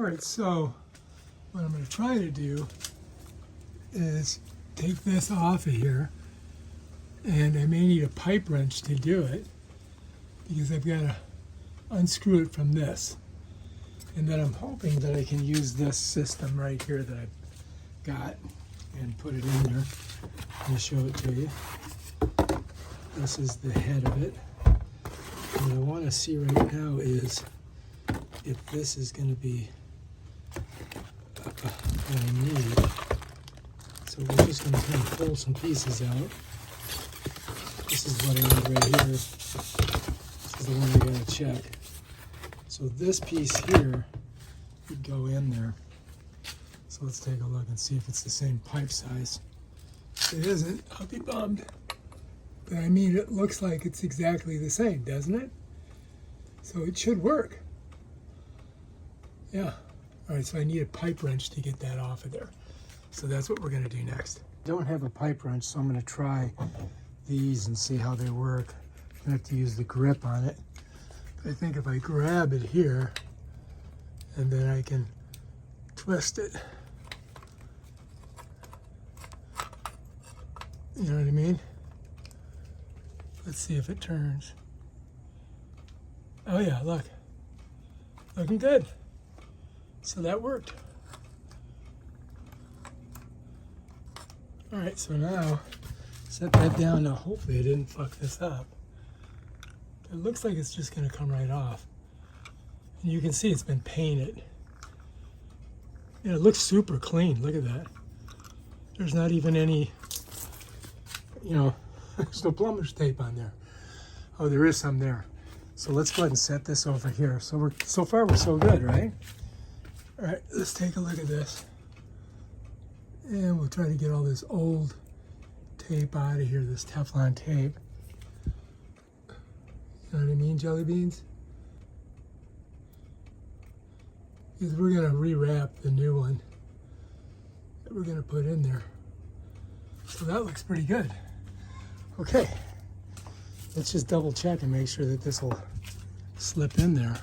All right, so what I'm going to try to do is take this off of here, and I may need a pipe wrench to do it because I've got to unscrew it from this. And then I'm hoping that I can use this system right here that I've got and put it in there. Let me show it to you. This is the head of it. What I want to see right now is if this is going to be what I need. So we're just going to kind of pull some pieces out. This is what I need right here. This is the one I got to check. So this piece here would go in there. So let's take a look and see if it's the same pipe size. If it isn't, I'll be bummed. But I mean, it looks like it's exactly the same, doesn't it? So it should work. Yeah. All right, so I need a pipe wrench to get that off of there. So that's what we're going to do next. I don't have a pipe wrench, so I'm going to try these and see how they work. I'm going to have to use the grip on it. But I think if I grab it here, and then I can twist it. You know what I mean? Let's see if it turns. Oh yeah, look. Looking good. So that worked. All right, so now set that down. Now hopefully I didn't fuck this up. It looks like it's just gonna come right off. And you can see it's been painted. And it looks super clean, look at that. There's not even any, you know, there's no plumber's tape on there. Oh, there is some there. So let's go ahead and set this over here. So so far we're so good, right? All right, let's take a look at this. And we'll try to get all this old tape out of here, this Teflon tape. You know what I mean, jelly beans? Because we're gonna rewrap the new one that we're gonna put in there. So that looks pretty good. Okay, let's just double check and make sure that this will slip in there.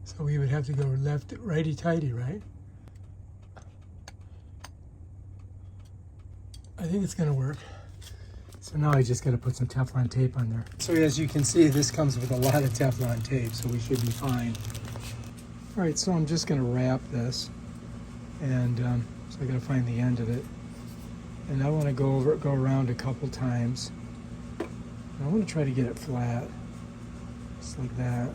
So we would have to go left, righty-tighty, right? I think it's gonna work. So now I just gotta put some Teflon tape on there. So as you can see, this comes with a lot of Teflon tape, so we should be fine. All right, so I'm just gonna wrap this. And so I gotta find the end of it. And I wanna go around a couple times. And I wanna try to get it flat, just like that.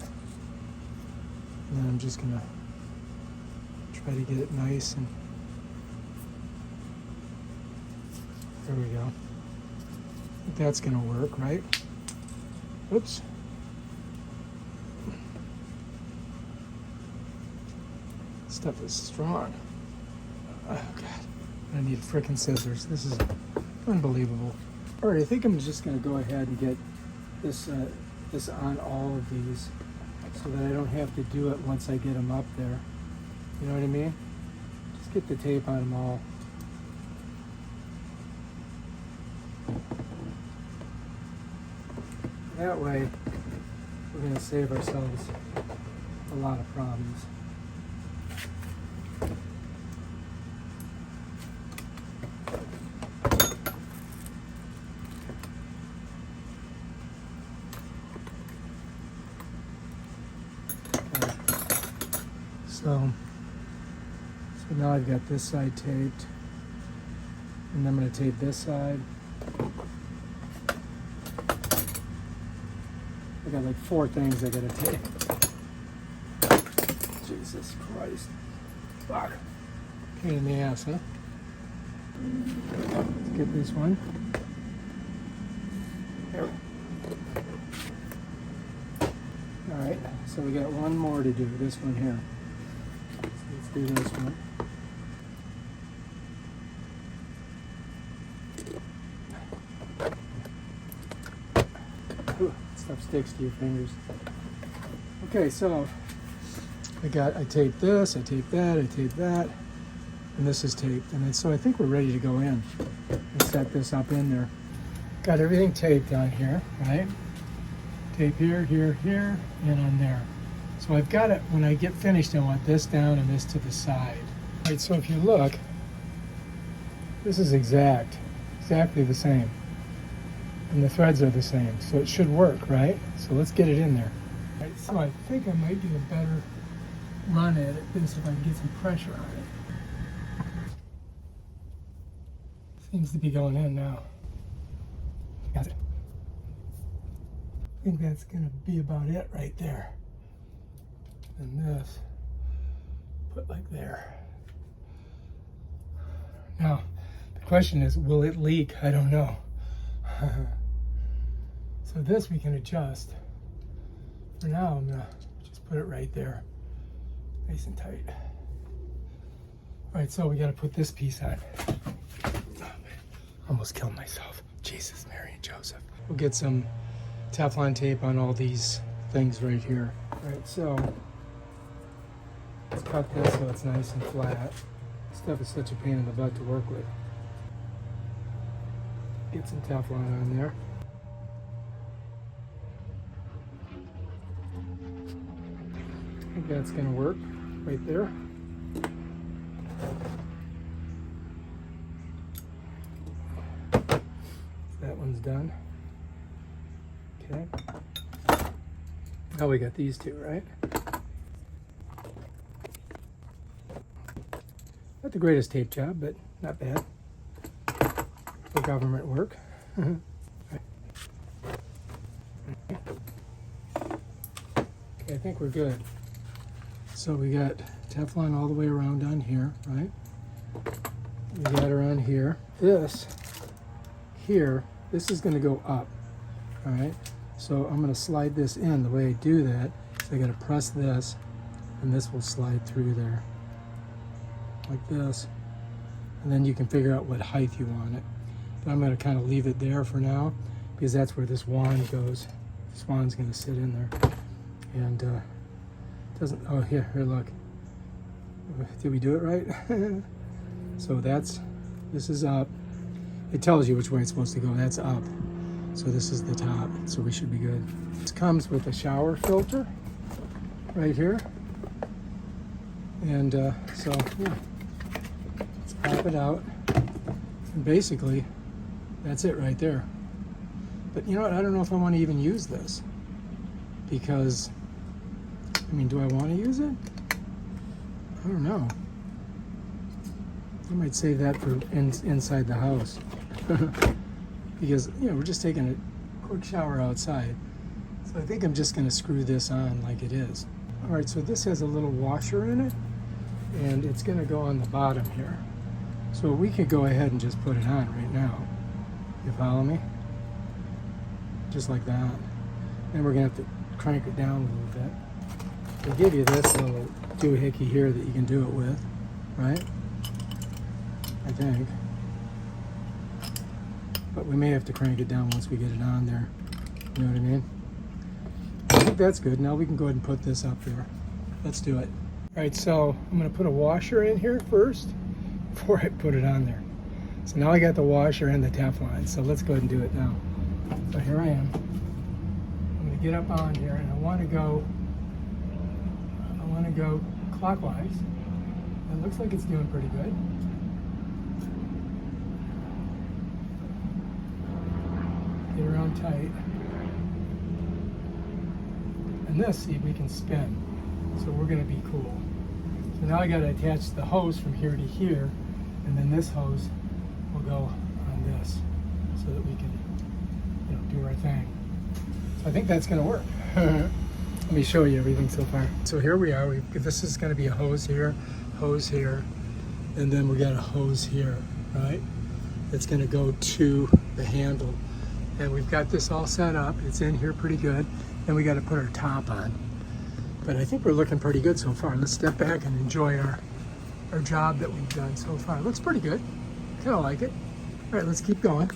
And then I'm just gonna try to get it nice and there we go. I think that's gonna work, right? Oops. Stuff is strong. Oh God, I need frickin' scissors. This is unbelievable. All right, I think I'm just gonna go ahead and get this on all of these so that I don't have to do it once I get them up there. You know what I mean? Just get the tape on them all. That way, we're going to save ourselves a lot of problems. Okay. So now I've got this side taped, and I'm going to tape this side. I got like 4 things I gotta tape. Jesus Christ. Fuck. Pain in the ass, huh? Let's get this one. There. Alright, so we got one more to do, this one here. So let's do this one. Ooh, stuff sticks to your fingers. Okay, so I taped this, I taped that, I taped that, and this is taped. And so I think we're ready to go in and set this up in there. Got everything taped on here, right? Tape here, here, here, and on there. So I've got it, when I get finished, I want this down and this to the side. All right, so if you look, this is exactly the same. And the threads are the same, so it should work, right? So let's get it in there. All right, so I think I might get a better run at this if I can get some pressure on it. Seems to be going in now. Got it. I think that's gonna be about it right there. And this, put like there. Now, the question is, will it leak? I don't know. So this we can adjust. For now, I'm gonna just put it right there, nice and tight. All right, so we gotta put this piece on. Oh, man. Almost killed myself. Jesus, Mary and Joseph. We'll get some Teflon tape on all these things right here. All right, so let's cut this so it's nice and flat. This stuff is such a pain in the butt to work with. Get some Teflon on there. I think that's gonna work right there. That one's done. Okay. Now we got these two, right? Not the greatest tape job, but not bad. For government work. Okay, I think we're good. So we got Teflon all the way around on here, right? We got around here. This here, this is gonna go up, all right? So I'm gonna slide this in. The way I do that is I gotta press this, and this will slide through there, like this. And then you can figure out what height you want it. But I'm gonna kind of leave it there for now, because that's where this wand goes. This wand's gonna sit in there. And doesn't, oh here, look. Did we do it right? So this is up. It tells you which way it's supposed to go. That's up. So this is the top, so we should be good. This comes with a shower filter right here. And so, yeah, let's pop it out. And basically, that's it right there. But you know what, I don't know if I want to even use this. Because, I mean, do I want to use it? I don't know. I might save that for inside the house. Because, you know, we're just taking a quick shower outside. So I think I'm just gonna screw this on like it is. All right, so this has a little washer in it, and it's gonna go on the bottom here. So we could go ahead and just put it on right now. You follow me? Just like that. And we're gonna have to crank it down a little bit. They give you this little doohickey here that you can do it with, right? I think. But we may have to crank it down once we get it on there. You know what I mean? I think that's good. Now we can go ahead and put this up there. Let's do it. All right, so I'm gonna put a washer in here first before I put it on there. So now I got the washer and the Teflon, so let's go ahead and do it now. So here I am. I'm gonna get up on here, and I wanna go clockwise. It looks like it's doing pretty good. Get around tight. And this, see, we can spin. So we're gonna be cool. So now I gotta attach the hose from here to here, and then this hose will go on this so that we can, you know, do our thing. So I think that's gonna work. Let me show you everything so far. So here we are. This is gonna be a hose here, and then we got a hose here, right? It's gonna go to the handle. And we've got this all set up. It's in here pretty good. Then we got to put our top on. But I think we're looking pretty good so far. Let's step back and enjoy our job that we've done so far. It looks pretty good. Kind of like it. All right, let's keep going.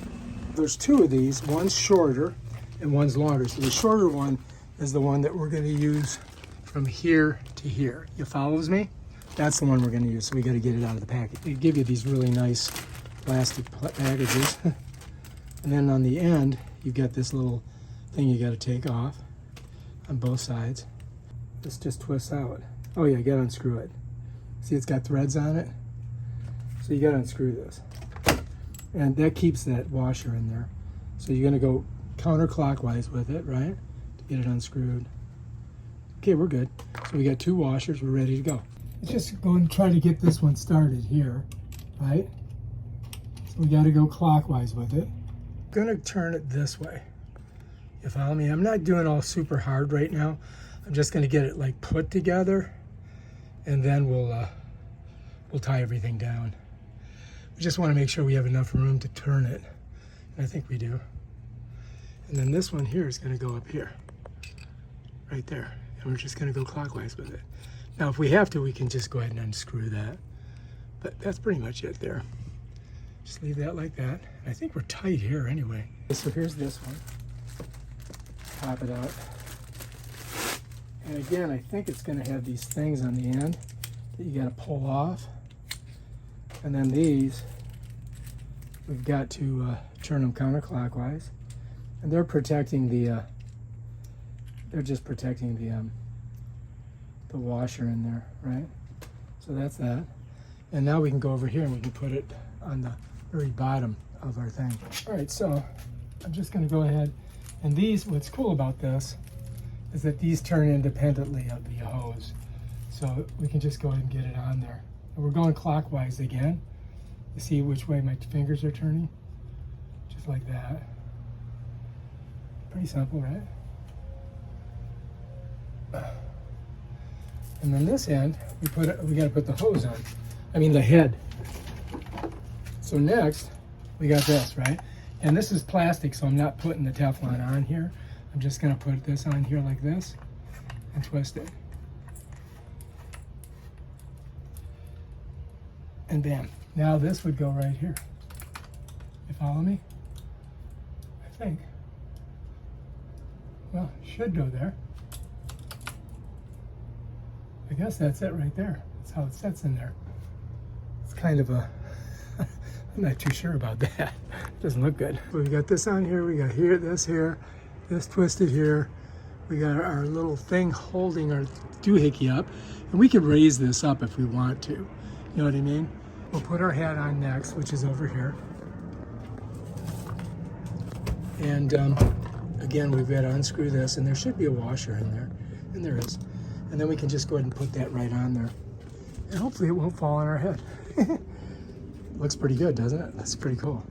There's two of these. One's shorter and one's longer. So the shorter one is the one that we're going to use from here to here. You follows me? That's the one we're going to use. So we got to get it out of the package. They give you these really nice plastic packages. And then on the end, you've got this little thing you got to take off on both sides. this just twists out. Oh yeah, you gotta unscrew it. See, it's got threads on it. So you gotta unscrew this. And that keeps that washer in there. So you're gonna go counterclockwise with it, right? To get it unscrewed. Okay, we're good. So we got 2 washers, we're ready to go. Let's just go and try to get this one started here, right? So we gotta go clockwise with it. I'm gonna turn it this way. You follow me? I'm not doing all super hard right now. I'm just gonna get it like put together, and then we'll tie everything down. We just wanna make sure we have enough room to turn it. And I think we do. And then this one here is gonna go up here, right there. And we're just gonna go clockwise with it. Now, if we have to, we can just go ahead and unscrew that. But that's pretty much it there. Just leave that like that. I think we're tight here anyway. So here's this one. Pop it out. And again, I think it's gonna have these things on the end that you gotta pull off. And then these, we've got to turn them counterclockwise. And they're protecting the, they're just protecting the washer in there, right? So that's that. And now we can go over here and we can put it on the very bottom of our thing. All right, so I'm just gonna go ahead. And these, what's cool about this is that these turn independently of the hose. So we can just go ahead and get it on there. And we're going clockwise again. You see which way my fingers are turning? Just like that. Pretty simple, right? And then this end, we gotta put the hose on. I mean the head. So next, we got this, right? And this is plastic, so I'm not putting the Teflon on here. I'm just gonna put this on here like this and twist it. And bam. Now this would go right here. You follow me? I think. Well, it should go there. I guess that's it right there. That's how it sits in there. It's kind of a, I'm not too sure about that. It doesn't look good. We got this on here, we got here, this twisted here. We got our little thing holding our doohickey up, and we could raise this up if we want to. You know what I mean? We'll put our hat on next, which is over here. And again, we've got to unscrew this, and there should be a washer in there, and there is. And then we can just go ahead and put that right on there. And hopefully it won't fall on our head. Looks pretty good, doesn't it? That's pretty cool.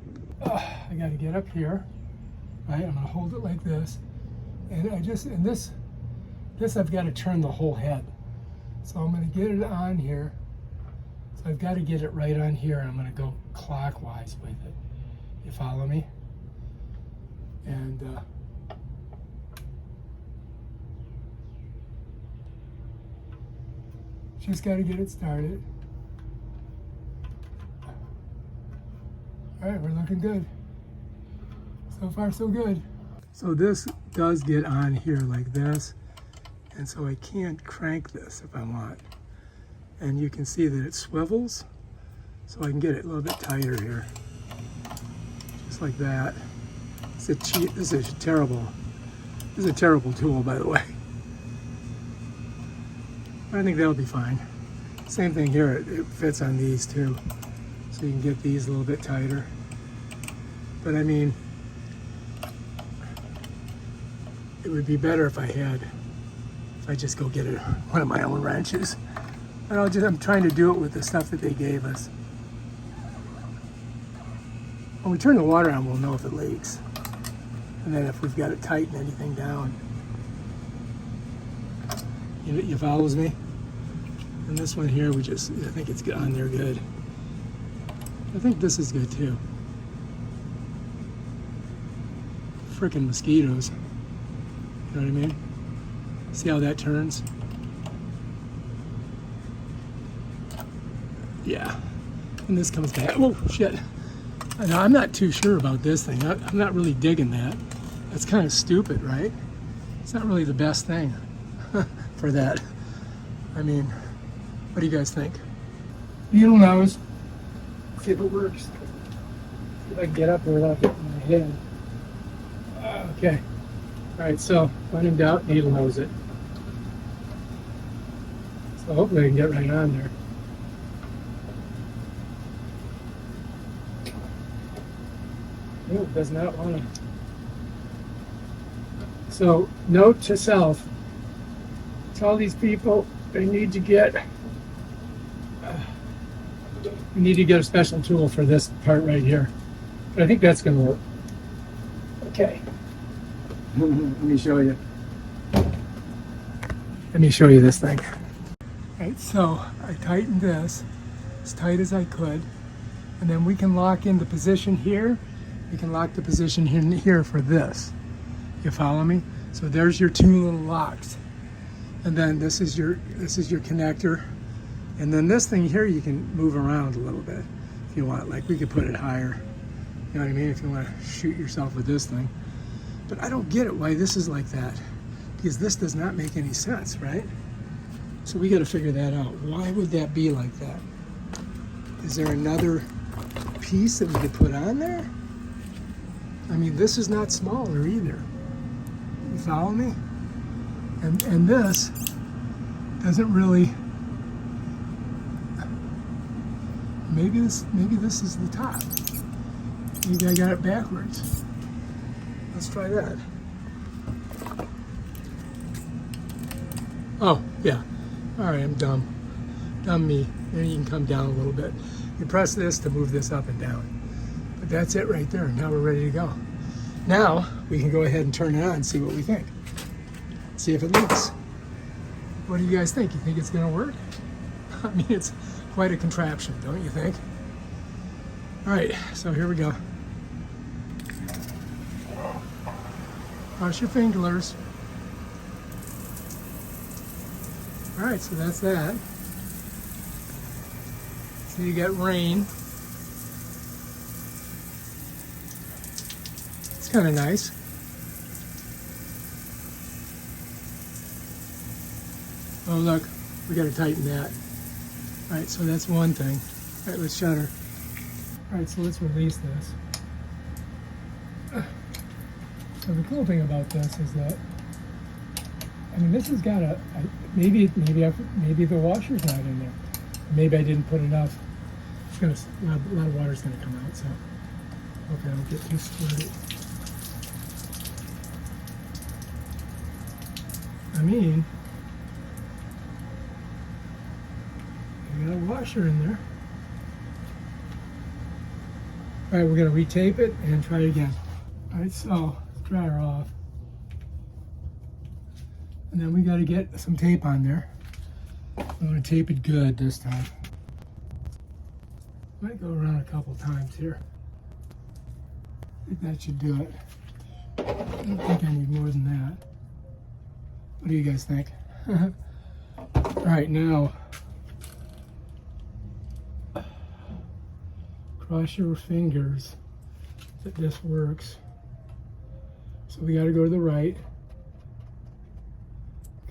I got to get up here, right? I'm gonna hold it like this. And this I've got to turn the whole head. So I'm gonna get it on here. So I've got to get it right on here, and I'm gonna go clockwise with it. You follow me? And just got to get it started. All right, we're looking good. So far, so good. So this does get on here like this, and so I can't crank this if I want. And you can see that it swivels, so I can get it a little bit tighter here. Just like that. This is a terrible tool, by the way. I think that'll be fine. Same thing here, it fits on these too. So you can get these a little bit tighter. But I mean, it would be better if I just go get one of my own wrenches. But I'm trying to do it with the stuff that they gave us. When we turn the water on, we'll know if it leaks. And then if we've got to tighten anything down. You follows me? And this one here, I think it's on there good. I think this is good too. Frickin' mosquitoes. You know what I mean? See how that turns? Yeah. And this comes back. Oh, shit. Now, I'm not too sure about this thing. I'm not really digging that. That's kind of stupid, right? It's not really the best thing for that. I mean, what do you guys think? Needle nose. See if it works. See if I can get up there without hitting my head. Okay. All right, so when in doubt, needle nose it. So hopefully I can get right on there. No, it does not want to. So note to self, tell these people they need to get we need to get a special tool for this part right here. But I think that's going to work. Okay. Let me show you. Let me show you this thing. All right, so I tightened this as tight as I could, and then we can lock in the position here. We can lock the position here for this. You follow me? So there's your two little locks, and then this is your connector, and then this thing here you can move around a little bit if you want. Like we could put it higher. You know what I mean? If you want to shoot yourself with this thing. But I don't get it why this is like that, because this does not make any sense, right? So we got to figure that out. Why would that be like that? Is there another piece that we could put on there? I mean, this is not smaller either. You follow me? And this doesn't really. Maybe this is the top. Maybe I got it backwards. Let's try that. Oh, yeah. All right, I'm dumb. Dumb me. Then you can come down a little bit. You press this to move this up and down. But that's it right there. Now we're ready to go. Now we can go ahead and turn it on and see what we think. See if it leaks. What do you guys think? You think it's going to work? I mean, it's quite a contraption, don't you think? All right, so here we go. Cross your fingers. All right, so that's that. So you got rain. It's kind of nice. Oh look, we got to tighten that. All right, so that's one thing. All right, let's shut her. All right, so let's release this. So the cool thing about this is that, I mean, this has got maybe the washer's not in there. Maybe I didn't put enough. It's gonna, a lot of water's gonna come out, so hopefully I don't get too squirty. I mean, I got a washer in there. All right, we're gonna retape it and try it again. All right, so let's dry her off. And then we gotta get some tape on there. I'm gonna tape it good this time. Might go around a couple times here. I think that should do it. I don't think I need more than that. What do you guys think? All right, now cross your fingers that this works. So we got to go to the right.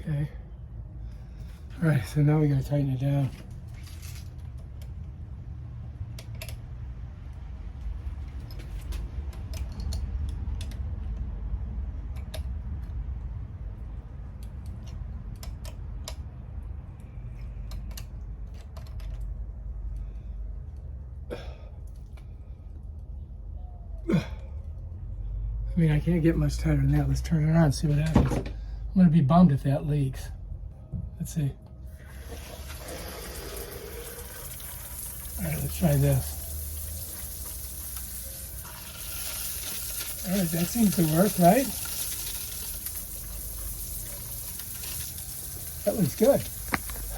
Okay. All right, so now we got to tighten it down. I mean, I can't get much tighter than that. Let's turn it on and see what happens. I'm going to be bummed if that leaks. Let's see. All right, let's try this. All right, that seems to work, right? That looks good.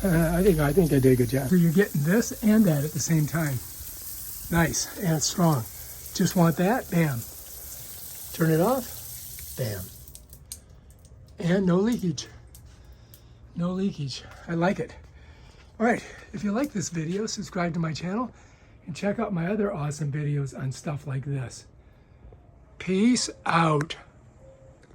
I think I did a good job. So you're getting this and that at the same time. Nice, and it's strong. Just want that, bam. Turn it off, bam. And no leakage. No leakage. I like it. All right, if you like this video, subscribe to my channel and check out my other awesome videos on stuff like this. Peace out.